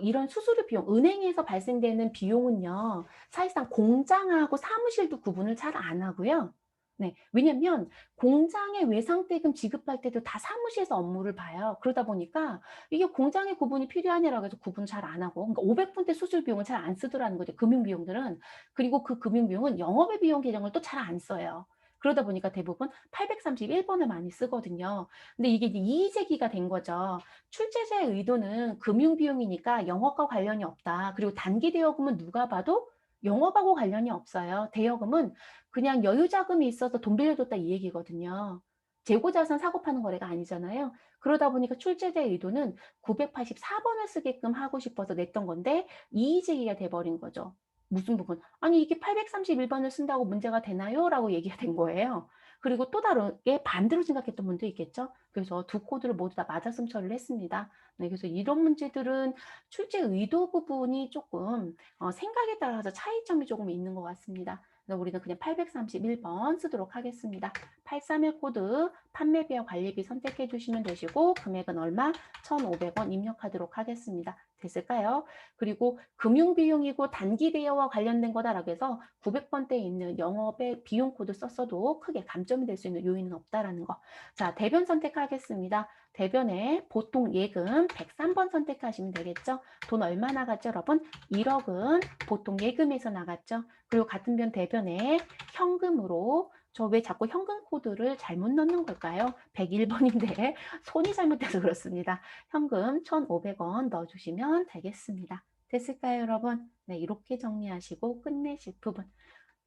이런 수수료 비용, 은행에서 발생되는 비용은요, 사실상 공장하고 사무실도 구분을 잘 안 하고요. 네, 왜냐면 공장의 외상대금 지급할 때도 다 사무실에서 업무를 봐요. 그러다 보니까 이게 공장의 구분이 필요하냐라고 해서 구분 잘 안 하고, 그러니까 500분대 수수료 비용을 잘 안 쓰더라는 거죠. 금융비용들은. 그리고 그 금융비용은 영업의 비용 계정을 또 잘 안 써요. 그러다 보니까 대부분 831번을 많이 쓰거든요. 근데 이게 이제 이의제기가 된 거죠. 출제자의 의도는 금융비용이니까 영업과 관련이 없다. 그리고 단기 대여금은 누가 봐도 영업하고 관련이 없어요. 대여금은 그냥 여유자금이 있어서 돈 빌려줬다 이 얘기거든요. 재고자산 사고 파는 거래가 아니잖아요. 그러다 보니까 출제자의 의도는 984번을 쓰게끔 하고 싶어서 냈던 건데 이의제기가 돼버린 거죠. 무슨 부분? "아니 이게 831번을 쓴다고 문제가 되나요?" 라고 얘기가 된 거예요. 그리고 또 다르게 반대로 생각했던 분도 있겠죠. 그래서 두 코드를 모두 다 맞아서 처리를 했습니다. 네, 그래서 이런 문제들은 출제 의도 부분이 쪼끔 생각에 따라서 차이점이 조금 있는 것 같습니다. 그래서 우리는 그냥 831번 쓰도록 하겠습니다. 831 코드 판매비와 관리비 선택해 주시면 되시고 금액은 얼마? 1,500원 입력하도록 하겠습니다. 됐을까요? 그리고 금융비용이고 단기 대여와 관련된 거다라고 해서 900번대에 있는 영업의 비용 코드 썼어도 크게 감점이 될 수 있는 요인은 없다라는 거. 자, 대변 선택하겠습니다. 대변에 보통 예금 103번 선택하시면 되겠죠. 돈 얼마 나갔죠, 여러분? 1억은 보통 예금에서 나갔죠. 그리고 같은 변 대변에 현금으로 저 왜 자꾸 현금 코드를 잘못 넣는 걸까요? 101번인데 손이 잘못돼서 그렇습니다. 현금 1,500원 넣어주시면 되겠습니다. 됐을까요, 여러분? 네, 이렇게 정리하시고 끝내실 부분.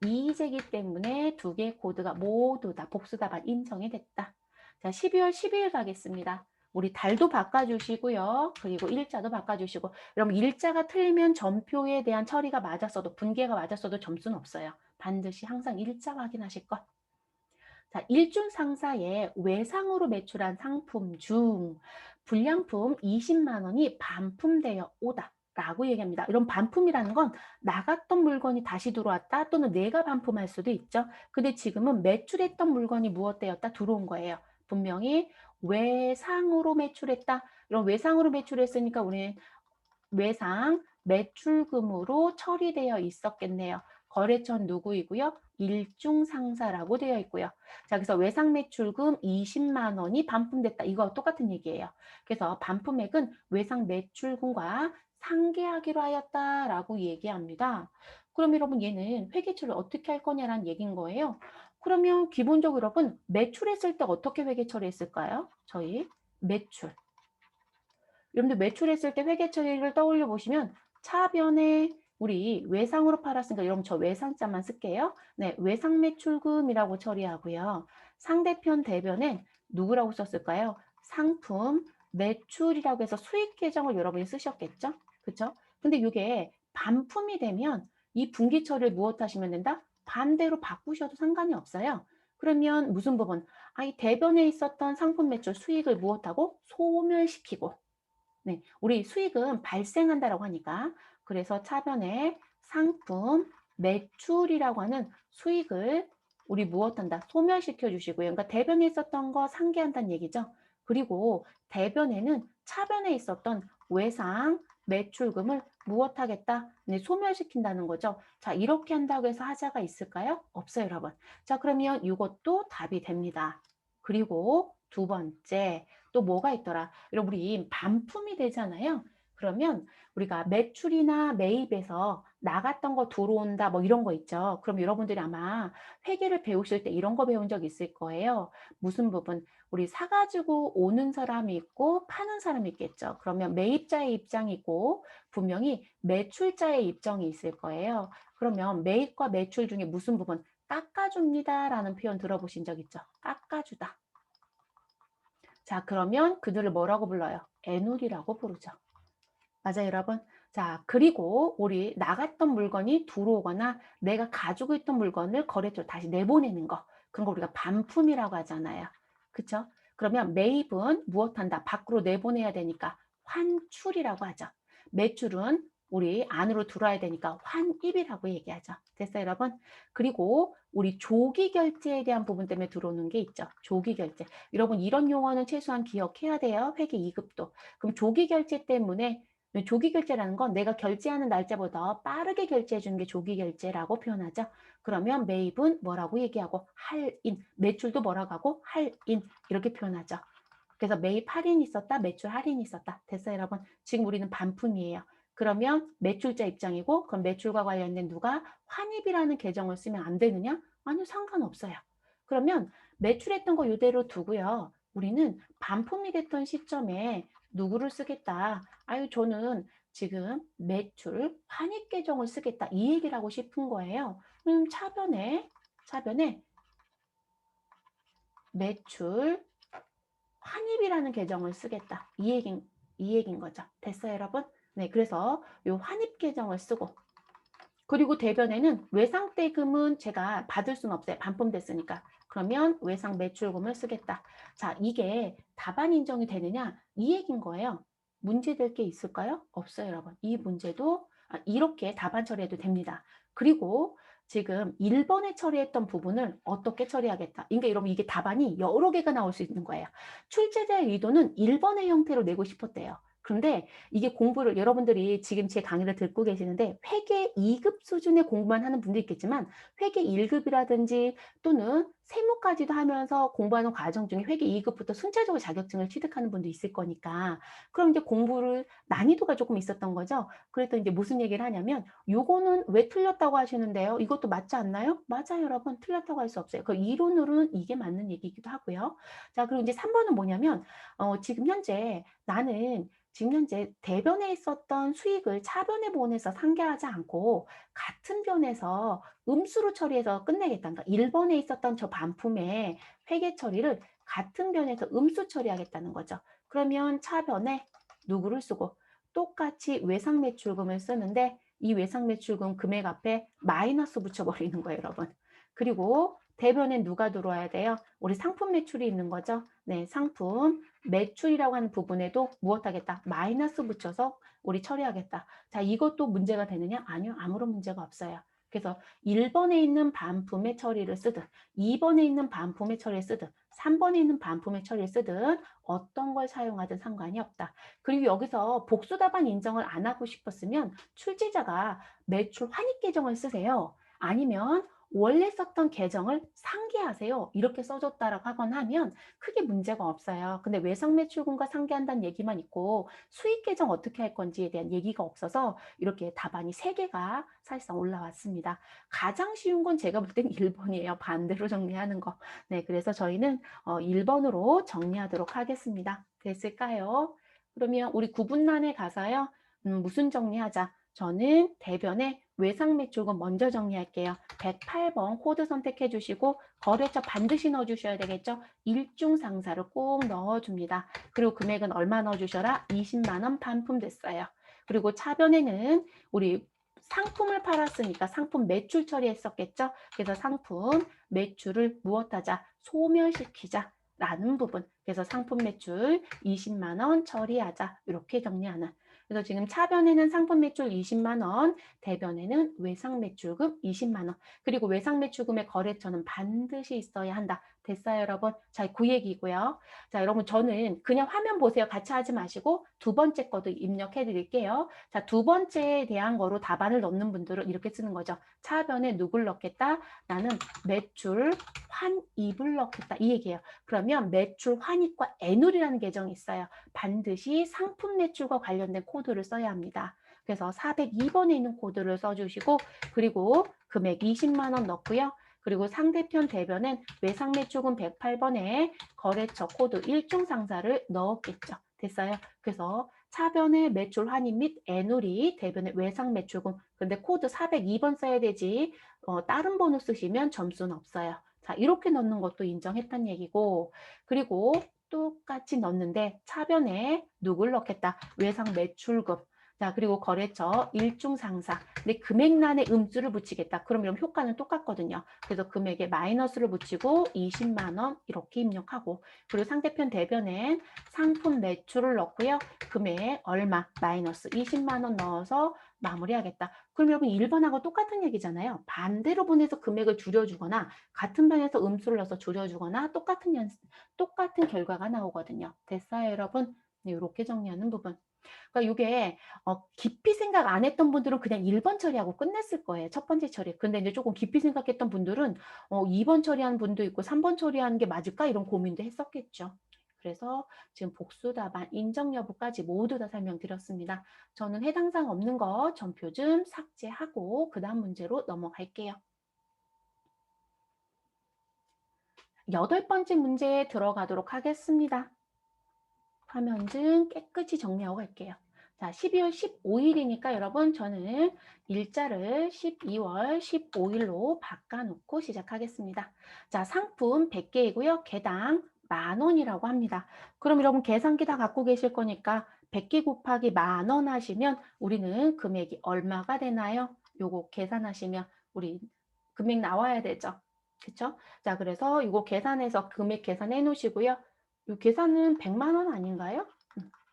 이의제기 때문에 두 개의 코드가 모두 다 복수 답안 인정이 됐다. 자, 12월 12일 가겠습니다. 우리 달도 바꿔주시고요. 그리고 일자도 바꿔주시고. 여러분 일자가 틀리면 전표에 대한 처리가 맞았어도 분계가 맞았어도 점수는 없어요. 반드시 항상 일자 확인하실 것. 자, 일중 상사에 외상으로 매출한 상품 중 불량품 20만 원이 반품되어 오다. 라고 얘기합니다. 이런 반품이라는 건 나갔던 물건이 다시 들어왔다 또는 내가 반품할 수도 있죠. 근데 지금은 매출했던 물건이 무엇되었다? 들어온 거예요. 분명히 외상으로 매출했다. 이런 외상으로 매출했으니까 우리는 외상 매출금으로 처리되어 있었겠네요. 거래처는 누구이고요? 일중상사라고 되어 있고요. 자, 그래서 외상 매출금 20만 원이 반품됐다. 이거 똑같은 얘기예요. 그래서 반품액은 외상 매출금과 상계하기로 하였다라고 얘기합니다. 그럼 여러분 얘는 회계처리를 어떻게 할 거냐라는 얘기인 거예요. 그러면 기본적으로 여러분 매출했을 때 어떻게 회계 처리했을까요? 저희 매출. 여러분들 매출했을 때 회계 처리를 떠올려 보시면 차변에 우리 외상으로 팔았으니까 여러분 저 외상자만 쓸게요. 네, 외상 매출금이라고 처리하고요. 상대편 대변엔 누구라고 썼을까요? 상품 매출이라고 해서 수익 계정을 여러분이 쓰셨겠죠? 그쵸? 근데 이게 반품이 되면 이 분기 처리를 무엇 하시면 된다? 반대로 바꾸셔도 상관이 없어요. 그러면 무슨 부분? 아, 이 대변에 있었던 상품 매출 수익을 무엇하고? 소멸시키고 네, 우리 수익은 발생한다라고 하니까 그래서 차변에 상품 매출이라고 하는 수익을 우리 무엇한다? 소멸시켜 주시고요. 그러니까 대변에 있었던 거 상계한다는 얘기죠. 그리고 대변에는 차변에 있었던 외상 매출금을 무엇하겠다? 네, 소멸시킨다는 거죠. 자, 이렇게 한다고 해서 하자가 있을까요? 없어요, 여러분. 자, 그러면 이것도 답이 됩니다. 그리고 두 번째, 또 뭐가 있더라? 여러분 우리 반품이 되잖아요. 그러면 우리가 매출이나 매입에서 나갔던 거 들어온다 뭐 이런 거 있죠. 그럼 여러분들이 아마 회계를 배우실 때 이런 거 배운 적 있을 거예요. 무슨 부분? 우리 사가지고 오는 사람이 있고 파는 사람이 있겠죠. 그러면 매입자의 입장이 있고 분명히 매출자의 입장이 있을 거예요. 그러면 매입과 매출 중에 무슨 부분? 깎아줍니다라는 표현 들어보신 적 있죠? 깎아주다. 자, 그러면 그들을 뭐라고 불러요? 애놀이라고 부르죠. 맞아요, 여러분. 자, 그리고 우리 나갔던 물건이 들어오거나 내가 가지고 있던 물건을 거래처로 다시 내보내는 거. 그런 거 우리가 반품이라고 하잖아요. 그쵸? 그러면 매입은 무엇한다? 밖으로 내보내야 되니까 환출이라고 하죠. 매출은 우리 안으로 들어와야 되니까 환입이라고 얘기하죠. 됐어요, 여러분? 그리고 우리 조기 결제에 대한 부분 때문에 들어오는 게 있죠. 조기 결제. 여러분 이런 용어는 최소한 기억해야 돼요. 회계 2급도. 그럼 조기 결제 때문에 조기 결제라는 건 내가 결제하는 날짜보다 빠르게 결제해 주는 게 조기 결제라고 표현하죠. 그러면 매입은 뭐라고 얘기하고 할인, 매출도 뭐라고 하고 할인 이렇게 표현하죠. 그래서 매입 할인이 있었다, 매출 할인이 있었다. 됐어요, 여러분? 지금 우리는 반품이에요. 그러면 매출자 입장이고 그럼 매출과 관련된 누가 환입이라는 계정을 쓰면 안 되느냐? 아니요, 상관없어요. 그러면 매출했던 거 이대로 두고요. 우리는 반품이 됐던 시점에 누구를 쓰겠다. 아유, 저는 지금 매출 환입 계정을 쓰겠다. 이 얘기를 하고 싶은 거예요. 차변에 매출 환입이라는 계정을 쓰겠다. 이 얘기인 거죠. 됐어요, 여러분? 네, 그래서 요 환입 계정을 쓰고 그리고 대변에는 외상대금은 제가 받을 수는 없어요. 반품됐으니까. 그러면 외상 매출금을 쓰겠다. 자, 이게 답안 인정이 되느냐? 이 얘기인 거예요. 문제될 게 있을까요? 없어요, 여러분. 이 문제도 이렇게 답안 처리해도 됩니다. 그리고 지금 1번에 처리했던 부분을 어떻게 처리하겠다. 그러니까 여러분 이게 답안이 여러 개가 나올 수 있는 거예요. 출제자의 의도는 1번의 형태로 내고 싶었대요. 그런데 이게 공부를 여러분들이 지금 제 강의를 듣고 계시는데 회계 2급 수준의 공부만 하는 분도 있겠지만 회계 1급이라든지 또는 세무까지도 하면서 공부하는 과정 중에 회계 2급부터 순차적으로 자격증을 취득하는 분도 있을 거니까 그럼 이제 공부를 난이도가 조금 있었던 거죠. 그랬더니 이제 무슨 얘기를 하냐면 요거는 왜 틀렸다고 하시는데요? 이것도 맞지 않나요? 맞아요, 여러분. 틀렸다고 할 수 없어요. 그 이론으로는 이게 맞는 얘기이기도 하고요. 자, 그리고 이제 3번은 뭐냐면 지금 현재 나는 지금 현재 대변에 있었던 수익을 차변에 보내서 상계하지 않고 같은 변에서 음수로 처리해서 끝내겠다. 그러니까 1번에 있었던 저 반품의 회계 처리를 같은 변에서 음수 처리하겠다는 거죠. 그러면 차변에 누구를 쓰고 똑같이 외상매출금을 쓰는데 이 외상매출금 금액 앞에 마이너스 붙여버리는 거예요, 여러분. 그리고 대변에 누가 들어와야 돼요? 우리 상품 매출이 있는 거죠. 네, 상품 매출이라고 하는 부분에도 무엇하겠다? 마이너스 붙여서 우리 처리하겠다. 자, 이것도 문제가 되느냐? 아니요, 아무런 문제가 없어요. 그래서 1번에 있는 반품의 처리를 쓰든 2번에 있는 반품의 처리를 쓰든 3번에 있는 반품의 처리를 쓰든 어떤 걸 사용하든 상관이 없다. 그리고 여기서 복수답안 인정을 안 하고 싶었으면 출제자가 매출 환입 계정을 쓰세요. 아니면 원래 썼던 계정을 상기하세요. 이렇게 써줬다라고 하거나 하면 크게 문제가 없어요. 근데 외상매출금과 상기한다는 얘기만 있고 수익 계정 어떻게 할 건지에 대한 얘기가 없어서 이렇게 답안이 3개가 사실상 올라왔습니다. 가장 쉬운 건 제가 볼 땐 1번이에요. 반대로 정리하는 거. 네, 그래서 저희는 1번으로 정리하도록 하겠습니다. 됐을까요? 그러면 우리 구분란에 가서요. 무슨 정리하자? 저는 대변에 외상매출금 먼저 정리할게요. 108번 코드 선택해 주시고 거래처 반드시 넣어주셔야 되겠죠? 일중상사를 꼭 넣어줍니다. 그리고 금액은 얼마 넣어주셔라? 20만 원 반품됐어요. 그리고 차변에는 우리 상품을 팔았으니까 상품 매출 처리했었겠죠? 그래서 상품 매출을 무엇하자? 소멸시키자. 라는 부분. 그래서 상품 매출 20만 원 처리하자. 이렇게 정리하는. 그래서 지금 차변에는 상품 매출 20만 원, 대변에는 외상 매출금 20만 원. 그리고 외상 매출금의 거래처는 반드시 있어야 한다. 됐어요, 여러분? 자, 그 얘기고요. 자, 여러분 저는 그냥 화면 보세요. 같이 하지 마시고 두 번째 것도 입력해 드릴게요. 자, 두 번째에 대한 거로 답안을 넣는 분들은 이렇게 쓰는 거죠. 차변에 누굴 넣겠다? 나는 매출 환입을 넣겠다. 이 얘기예요. 그러면 매출 환입과 애놀이라는 계정이 있어요. 반드시 상품 매출과 관련된 코드를 써야 합니다. 그래서 402번에 있는 코드를 써주시고 그리고 금액 20만 원 넣고요. 그리고 상대편 대변엔 외상매출금 108번에 거래처 코드 일중상사를 넣었겠죠. 됐어요. 그래서 차변의 매출 환입 및 애놀이, 대변의 외상매출금. 근데 코드 402번 써야 되지 다른 번호 쓰시면 점수는 없어요. 자, 이렇게 넣는 것도 인정했단 얘기고 그리고 똑같이 넣는데 차변에 누굴 넣겠다. 외상 매출금. 자, 그리고 거래처 일중상사. 근데 금액란에 음수를 붙이겠다. 그럼 이런 효과는 똑같거든요. 그래서 금액에 마이너스를 붙이고 20만 원 이렇게 입력하고 그리고 상대편 대변엔 상품 매출을 넣고요. 금액 얼마 마이너스 20만 원 넣어서 마무리하겠다. 그럼 여러분 1번하고 똑같은 얘기잖아요. 반대로 보내서 금액을 줄여주거나 같은 변에서 음수를 넣어서 줄여주거나 똑같은 결과가 나오거든요. 됐어요, 여러분? 네, 이렇게 정리하는 부분. 그러니까 이게 깊이 생각 안 했던 분들은 그냥 1번 처리하고 끝냈을 거예요. 첫 번째 처리. 근데 이제 조금 깊이 생각했던 분들은 2번 처리하는 분도 있고 3번 처리하는 게 맞을까? 이런 고민도 했었겠죠. 그래서 지금 복수 답안 인정 여부까지 모두 다 설명드렸습니다. 저는 해당 사항 없는 거 전표 좀 삭제하고 그 다음 문제로 넘어갈게요. 8번째 문제에 들어가도록 하겠습니다. 화면 좀 깨끗이 정리하고 갈게요. 자, 12월 15일이니까 여러분 저는 일자를 12월 15일로 바꿔놓고 시작하겠습니다. 자, 상품 100개이고요. 개당 10,000원이라고 합니다. 그럼 여러분 계산기 다 갖고 계실 거니까 100개 곱하기 10,000원 하시면 우리는 금액이 얼마가 되나요? 요거 계산하시면 우리 금액 나와야 되죠. 그쵸? 자, 그래서 요거 계산해서 금액 계산해 놓으시고요. 요 계산은 100만 원 아닌가요?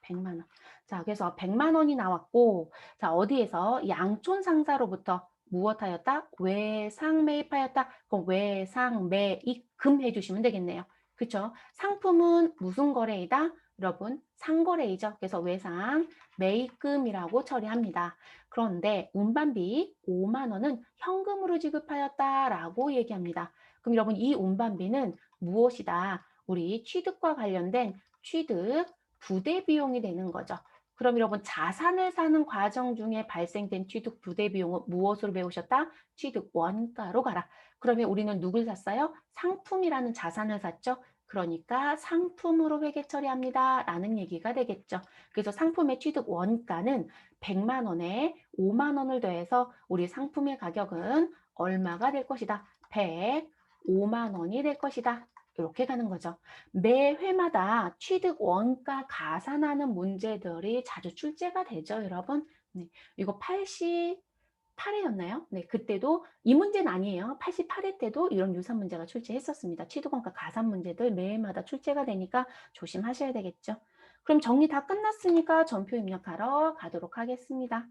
100만 원. 자, 그래서 100만 원이 나왔고, 자, 어디에서 양촌 상사로부터 무엇하였다? 외상 매입하였다. 그럼 외상 매입금 해주시면 되겠네요. 그쵸? 상품은 무슨 거래이다? 여러분, 상거래이죠. 그래서 외상 매입금이라고 처리합니다. 그런데 운반비 5만 원은 현금으로 지급하였다라고 얘기합니다. 그럼 여러분, 이 운반비는 무엇이다? 우리 취득과 관련된 취득 부대 비용이 되는 거죠. 그럼 여러분, 자산을 사는 과정 중에 발생된 취득 부대 비용은 무엇으로 배우셨다? 취득 원가로 가라. 그러면 우리는 누굴 샀어요? 상품이라는 자산을 샀죠. 그러니까 상품으로 회계 처리합니다 라는 얘기가 되겠죠. 그래서 상품의 취득 원가는 100만 원에 5만 원을 더해서 우리 상품의 가격은 얼마가 될 것이다? 105만 원이 될 것이다. 이렇게 가는 거죠. 매 회마다 취득 원가 가산하는 문제들이 자주 출제가 되죠, 여러분. 네, 이거 88회였나요? 네, 그때도 이 문제는 아니에요. 88회 때도 이런 유사 문제가 출제했었습니다. 취득 원가 가산 문제들 매해마다 출제가 되니까 조심하셔야 되겠죠. 그럼 정리 다 끝났으니까 전표 입력하러 가도록 하겠습니다.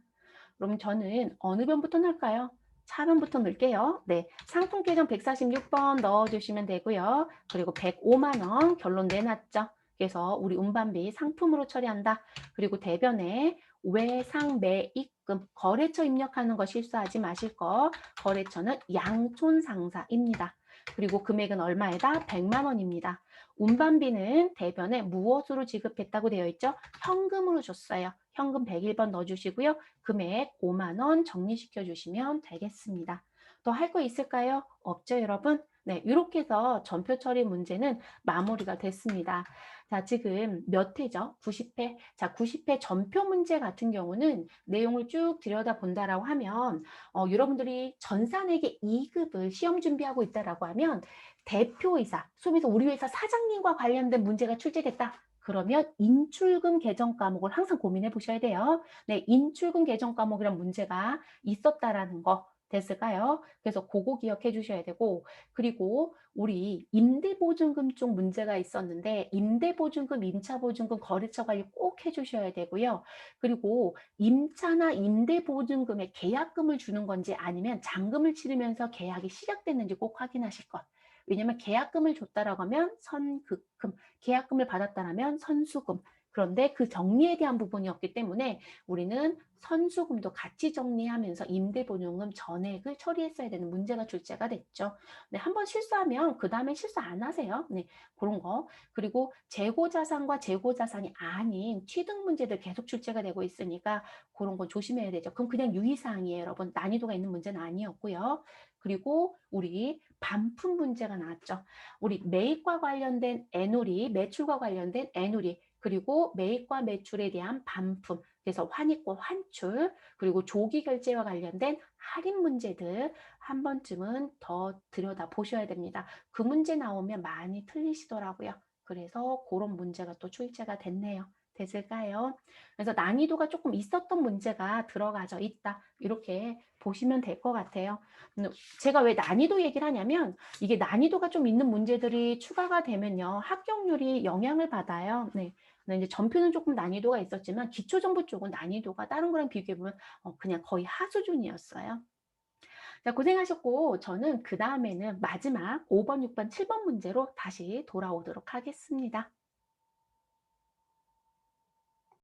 그럼 저는 어느 변부터 넣을까요? 차변부터 넣을게요. 네, 상품 계정 146번 넣어주시면 되고요. 그리고 105만 원 결론 내놨죠. 그래서 우리 운반비 상품으로 처리한다. 그리고 대변에 외상매입금 거래처 입력하는 거 실수하지 마실 거. 거래처는 양촌상사입니다. 그리고 금액은 얼마에다? 100만 원입니다. 운반비는 대변에 무엇으로 지급했다고 되어 있죠? 현금으로 줬어요. 현금 101번 넣어주시고요. 금액 5만 원 정리시켜 주시면 되겠습니다. 더 할 거 있을까요? 없죠, 여러분? 네, 이렇게 해서 전표 처리 문제는 마무리가 됐습니다. 자, 지금 몇 회죠? 90회. 자, 90회 전표 문제 같은 경우는 내용을 쭉 들여다본다라고 하면 여러분들이 전산회계 2급을 시험 준비하고 있다라고 하면 대표이사, 소비자 우리 회사 사장님과 관련된 문제가 출제됐다. 그러면 인출금 계정 과목을 항상 고민해 보셔야 돼요. 네, 인출금 계정 과목이란 문제가 있었다라는 거 됐을까요? 그래서 그거 기억해 주셔야 되고, 그리고 우리 임대보증금 쪽 문제가 있었는데 임대보증금, 임차보증금, 거래처 관리 꼭 해주셔야 되고요. 그리고 임차나 임대보증금에 계약금을 주는 건지 아니면 잔금을 치르면서 계약이 시작됐는지 꼭 확인하실 것. 왜냐면 계약금을 줬다라고 하면 선급금, 계약금을 받았다라면 선수금. 그런데 그 정리에 대한 부분이 없기 때문에 우리는 선수금도 같이 정리하면서 임대보증금 전액을 처리했어야 되는 문제가 출제가 됐죠. 네, 한번 실수하면 그 다음에 실수 안 하세요. 네, 그런 거. 그리고 재고자산과 재고자산이 아닌 취득 문제들 계속 출제가 되고 있으니까 그런 건 조심해야 되죠. 그럼 그냥 유의사항이에요, 여러분. 난이도가 있는 문제는 아니었고요. 그리고 우리 반품 문제가 나왔죠. 우리 매입과 관련된 애놀이, 매출과 관련된 애놀이, 그리고 매입과 매출에 대한 반품, 그래서 환입과 환출, 그리고 조기 결제와 관련된 할인 문제들 한 번쯤은 더 들여다 보셔야 됩니다. 그 문제 나오면 많이 틀리시더라고요. 그래서 그런 문제가 또 출제가 됐네요. 됐을까요? 그래서 난이도가 조금 있었던 문제가 들어가져 있다. 이렇게 보시면 될 것 같아요. 제가 왜 난이도 얘기를 하냐면 이게 난이도가 좀 있는 문제들이 추가가 되면요. 합격률이 영향을 받아요. 네. 근데 이제 전표는 조금 난이도가 있었지만 기초정보 쪽은 난이도가 다른 거랑 비교해보면 그냥 거의 하수준이었어요. 자, 고생하셨고 저는 그 다음에는 마지막 5번, 6번, 7번 문제로 다시 돌아오도록 하겠습니다.